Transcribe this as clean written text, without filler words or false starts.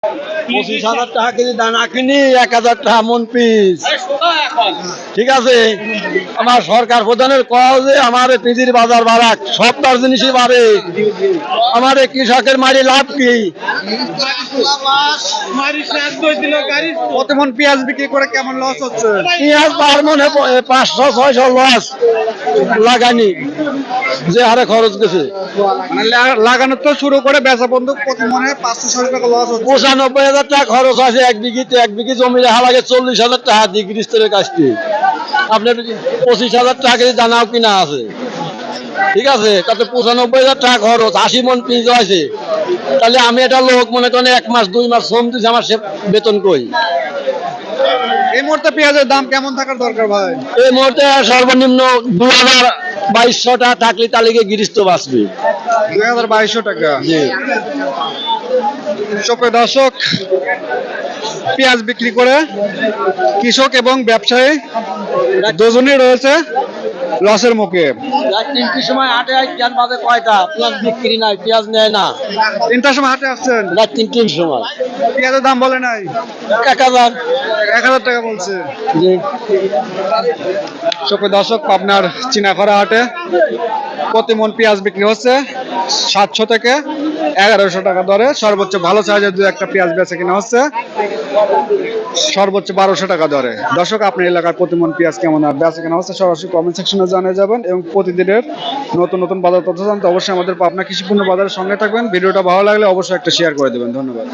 25,000 টাকা কেজি দানা কিনি, 1,000 টাকা মন পিস। ঠিক আছে, আমার সরকার প্রধানের কওয়া যে আমার পিজির বাজার বাড়াক, সব তার জিনিসই বাড়ে, আমার কৃষকের মারি লাভ কি? কত মন পেঁয়াজ বিক্রি করে কেমন লস হচ্ছে? পেঁয়াজ পার মনে 500-600 লস লাগানি, যে হারে খরচ গেছে। মানে লাগানো তো শুরু করে বেচা বন্ধু প্রতি মনে 500-600 টাকা লস হচ্ছে। 95,000 টাকা খরচ আছে এক বিঘিতে। এক বিঘি জমি দেখা লাগে 40,000 টাকা দিয়ে গৃহস্থের কাছ থেকে। আপনার 25,000 টাকা কেজি দানাও কিনা আছে। ঠিক আছে, তাতে 95,000 টাকা খরচ, 80 মন পিঁজ আছে। তাহলে আমি একটা লোক মনে করেন 1 মাস 2 মাস শ্রম দিচ্ছি, আমার সে বেতন কই? এই মুহূর্তে পেঁয়াজের দাম কেমন থাকার দরকার ভাই? এই মুহূর্তে সর্বনিম্ন 2,200 টাকা থাকলে তালিকে গৃহস্থ বাঁচবে। 2,200 টাকা। জি। সুপ্রিয় দর্শক, পেঁয়াজ বিক্রি করে কৃষক এবং ব্যবসায়ী দুজনেই রয়েছে লসের মুখে। রাত 3টার সময় হাটে কেন বাজে কয়টা? পেঁয়াজ বিক্রি নাই, পেঁয়াজ নেয় না। 3টার সময় হাটে আসছেন, রাত 3টার সময় পেঁয়াজের দাম বলে নাই? 1,000। 1,000 টাকা বলছে। জি। সুপ্রিয় দর্শক, পাবনার চিনাখরা হাটে প্রতি মন পেঁয়াজ বিক্রি হচ্ছে 700 থেকে 1,100 টাকা দরে। সর্বোচ্চ ভালো সাইজের দু একটা পেঁয়াজ বেচে কিনা হচ্ছে সর্বোচ্চ 1,200 টাকা দরে। দর্শক, আপনার এলাকার প্রতি মন পেঁয়াজ কেমন বেচে কিনা হচ্ছে সরাসরি কমেন্ট সেকশনে জানিয়ে যাবেন, এবং প্রতিদিনের নতুন নতুন বাজার তথ্য জানতে অবশ্যই আমাদের পাবনা কৃষিপণ্য বাজারের সঙ্গে থাকবেন। ভিডিওটা ভালো লাগলে অবশ্যই একটা শেয়ার করে দেবেন। ধন্যবাদ।